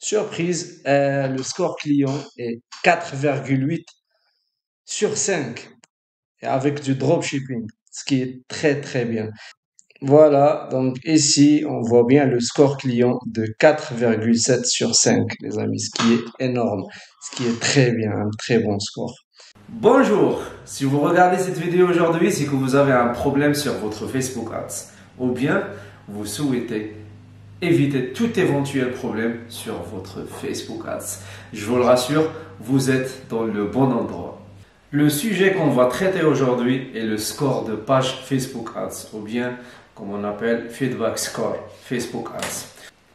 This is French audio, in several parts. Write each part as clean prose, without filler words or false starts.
Surprise, le score client est 4,8 sur 5 et avec du dropshipping, ce qui est très très bien. Voilà, donc ici, on voit bien le score client de 4,7 sur 5, les amis, ce qui est énorme, ce qui est très bien, un très bon score. Bonjour, si vous regardez cette vidéo aujourd'hui, c'est que vous avez un problème sur votre Facebook Ads ou bien vous souhaitez éviter tout éventuel problème sur votre Facebook Ads. Je vous le rassure, vous êtes dans le bon endroit. Le sujet qu'on va traiter aujourd'hui est le score de page Facebook Ads ou bien comme on appelle Feedback Score Facebook Ads.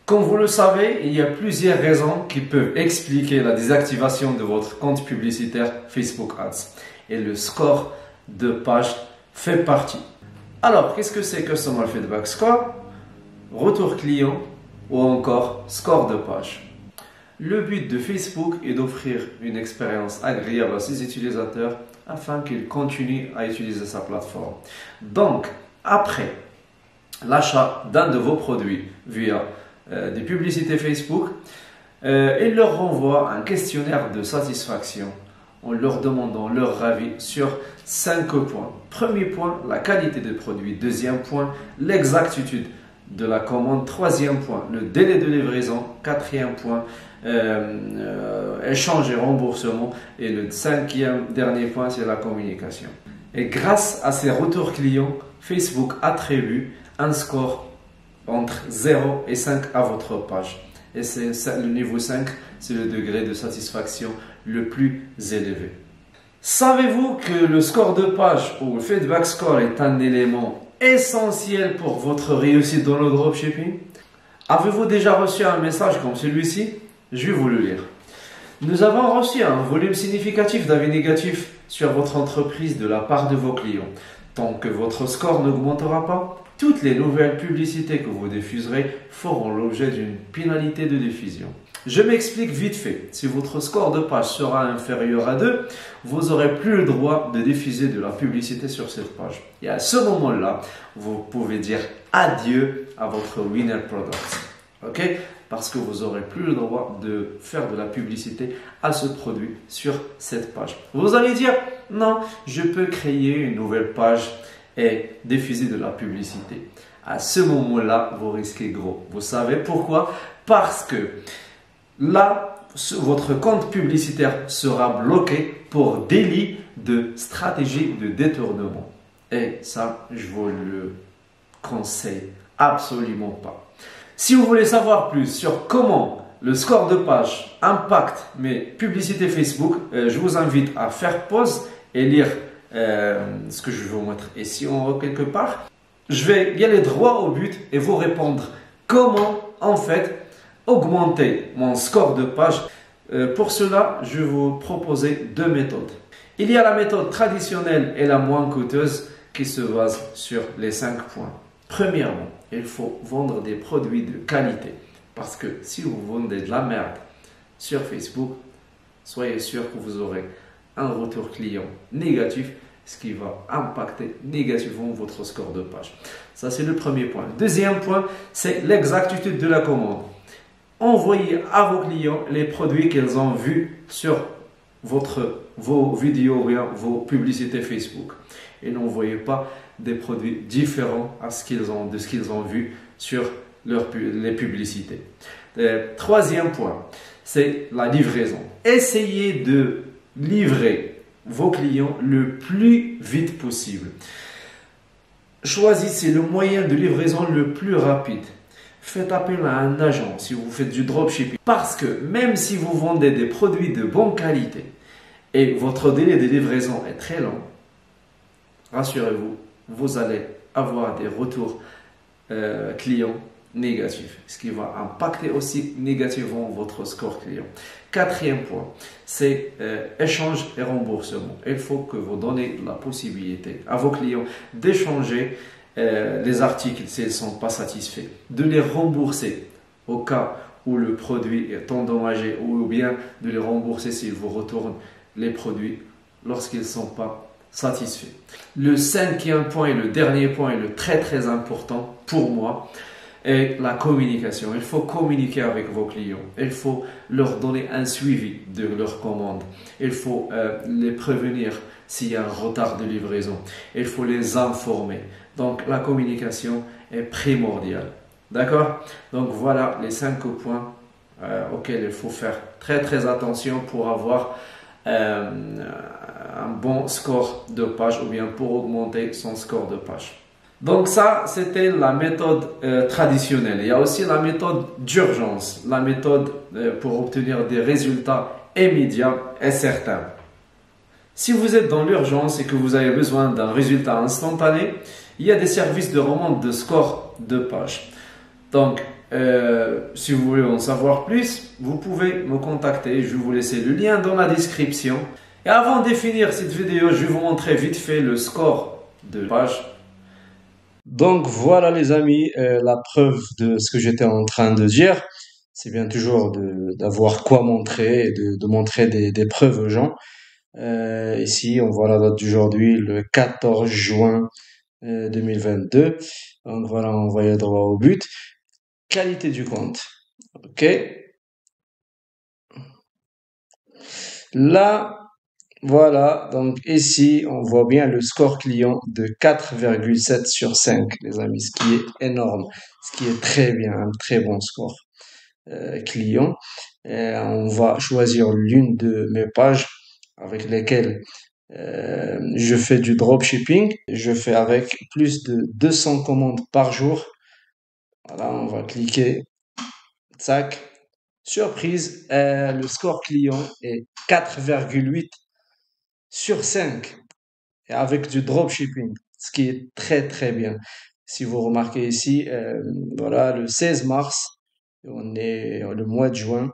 Comme vous le savez, il y a plusieurs raisons qui peuvent expliquer la désactivation de votre compte publicitaire Facebook Ads. Et le score de page fait partie. Alors, qu'est-ce que c'est Customer Feedback Score? Retour client ou encore score de page. Le but de Facebook est d'offrir une expérience agréable à ses utilisateurs afin qu'ils continuent à utiliser sa plateforme. Donc, après l'achat d'un de vos produits via des publicités Facebook, il leur renvoie un questionnaire de satisfaction en leur demandant leur avis sur 5 points. Premier point, la qualité des produits. Deuxième point, l'exactitude de la commande. Troisième point, le délai de livraison. Quatrième point, échange et remboursement. Et le cinquième, dernier point, c'est la communication. Et grâce à ces retours clients, Facebook attribue un score entre 0 et 5 à votre page. Et c'est le niveau 5, c'est le degré de satisfaction le plus élevé. Savez-vous que le score de page ou le feedback score est un élément essentiel pour votre réussite dans le dropshipping? Avez-vous déjà reçu un message comme celui-ci? Je vais vous le lire. Nous avons reçu un volume significatif d'avis négatifs sur votre entreprise de la part de vos clients. Tant que votre score n'augmentera pas, toutes les nouvelles publicités que vous diffuserez feront l'objet d'une pénalité de diffusion. Je m'explique vite fait. Si votre score de page sera inférieur à 2, vous n'aurez plus le droit de diffuser de la publicité sur cette page. Et à ce moment-là, vous pouvez dire adieu à votre winner product. Ok? Parce que vous n'aurez plus le droit de faire de la publicité à ce produit sur cette page. Vous allez dire, non, je peux créer une nouvelle page et diffuser de la publicité. À ce moment-là, vous risquez gros. Vous savez pourquoi? Parce que là, votre compte publicitaire sera bloqué pour délit de stratégie de détournement. Et ça, je vous le conseille absolument pas. Si vous voulez savoir plus sur comment le score de page impacte mes publicités Facebook, je vous invite à faire pause et lire ce que je vais vous mettre ici en haut quelque part. Je vais y aller droit au but et vous répondre comment en fait augmenter mon score de page. Pour cela, je vais vous proposer deux méthodes. Il y a la méthode traditionnelle et la moins coûteuse qui se base sur les 5 points. Premièrement, il faut vendre des produits de qualité. Parce que si vous vendez de la merde sur Facebook, soyez sûr que vous aurez un retour client négatif, ce qui va impacter négativement votre score de page. Ça, c'est le premier point. Deuxième point, c'est l'exactitude de la commande. Envoyez à vos clients les produits qu'ils ont vus sur vos vidéos ou bien vos publicités Facebook. Et n'envoyez pas des produits différents de ce qu'ils ont vu sur les publicités. Troisième point, c'est la livraison. Essayez de livrer vos clients le plus vite possible. Choisissez le moyen de livraison le plus rapide. Faites appel à un agent si vous faites du dropshipping. Parce que même si vous vendez des produits de bonne qualité et votre délai de livraison est très long, rassurez-vous, vous allez avoir des retours clients négatifs, ce qui va impacter aussi négativement votre score client. Quatrième point, c'est échange et remboursement. Il faut que vous donnez la possibilité à vos clients d'échanger les articles s'ils ne sont pas satisfaits, de les rembourser au cas où le produit est endommagé ou bien de les rembourser s'ils vous retournent les produits lorsqu'ils ne sont pas satisfaits. Le cinquième point et le dernier point est le très important pour moi. et la communication. Il faut communiquer avec vos clients. Il faut leur donner un suivi de leurs commandes. Il faut les prévenir s'il y a un retard de livraison. Il faut les informer. Donc la communication est primordiale. D'accord? Donc voilà les 5 points auxquels il faut faire très très attention pour avoir un bon score de page ou bien pour augmenter son score de page. Donc ça, c'était la méthode traditionnelle. Il y a aussi la méthode d'urgence, la méthode pour obtenir des résultats immédiats et certains. Si vous êtes dans l'urgence et que vous avez besoin d'un résultat instantané, il y a des services de remonte de score de page. Donc, si vous voulez en savoir plus, vous pouvez me contacter. Je vais vous laisser le lien dans la description. Et avant de finir cette vidéo, je vais vous montrer vite fait le score de page. Donc voilà les amis, la preuve de ce que j'étais en train de dire, c'est bien toujours d'avoir quoi montrer et de montrer des preuves aux gens. Ici, on voit la date d'aujourd'hui, le 14 juin 2022. Donc voilà, on va y droit au but. Qualité du compte. Ok. Là, voilà. Donc ici, on voit bien le score client de 4,7 sur 5, les amis, ce qui est énorme, ce qui est très bien, un très bon score client. On va choisir l'une de mes pages avec lesquelles je fais du dropshipping. Je fais avec plus de 200 commandes par jour. Voilà, on va cliquer. Tac. Surprise, le score client est 4,8 sur 5 et avec du dropshipping, ce qui est très très bien. Si vous remarquez ici, voilà, le 16 mars, on est le mois de juin,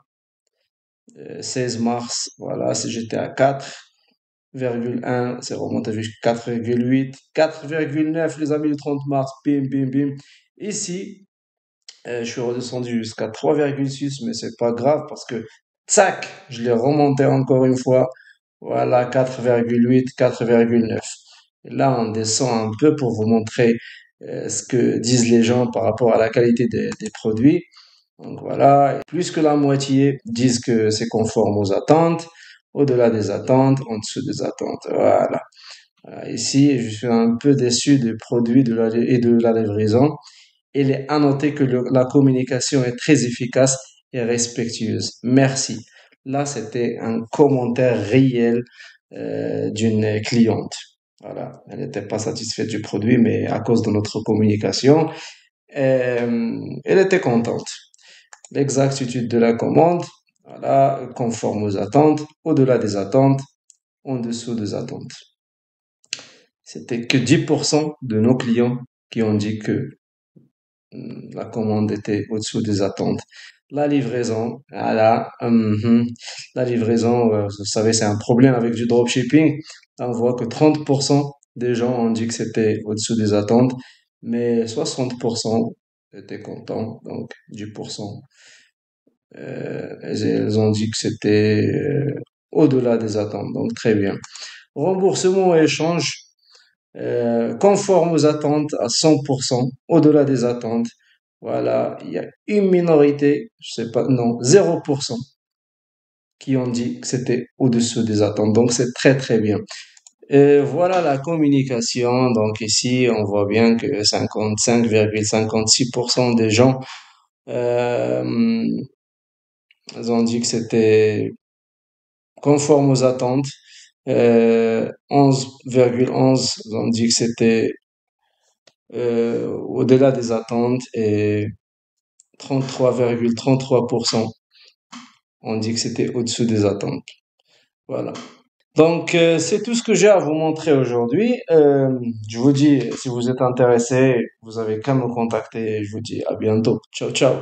16 mars, voilà, si j'étais à 4,1, c'est remonté jusqu'à 4,8, 4,9 les amis le 30 mars, bim bim bim. Ici, je suis redescendu jusqu'à 3,6, mais c'est pas grave parce que, tac, je l'ai remonté encore une fois. Voilà, 4,8, 4,9. Et là, on descend un peu pour vous montrer ce que disent les gens par rapport à la qualité des produits. Donc voilà, plus que la moitié disent que c'est conforme aux attentes, au-delà des attentes, en dessous des attentes. Voilà. Ici, je suis un peu déçu des produits et de la livraison. Il est à noter que la communication est très efficace et respectueuse. Merci. Là, c'était un commentaire réel d'une cliente. Voilà, elle n'était pas satisfaite du produit, mais à cause de notre communication, elle était contente. L'exactitude de la commande, voilà, conforme aux attentes, au-delà des attentes, en dessous des attentes. C'était que 10% de nos clients qui ont dit que la commande était au-dessous des attentes. La livraison, voilà, la livraison, vous savez, c'est un problème avec du dropshipping. Là, on voit que 30% des gens ont dit que c'était au-dessous des attentes, mais 60% étaient contents, donc 10%. Elles ont dit que c'était au-delà des attentes, donc très bien. Remboursement et échange, conforme aux attentes à 100%, au-delà des attentes. Voilà, il y a une minorité, je sais pas, non, 0% qui ont dit que c'était au-dessous des attentes. Donc c'est très très bien. Voilà la communication. Donc ici, on voit bien que 55,56% des gens ils ont dit que c'était conforme aux attentes. 11,11 ils ont dit que c'était au-delà des attentes et 33,33% ont dit que c'était au-dessous des attentes. Voilà. Donc, c'est tout ce que j'ai à vous montrer aujourd'hui. Je vous dis, si vous êtes intéressé, vous avez qu'à me contacter et je vous dis à bientôt. Ciao, ciao.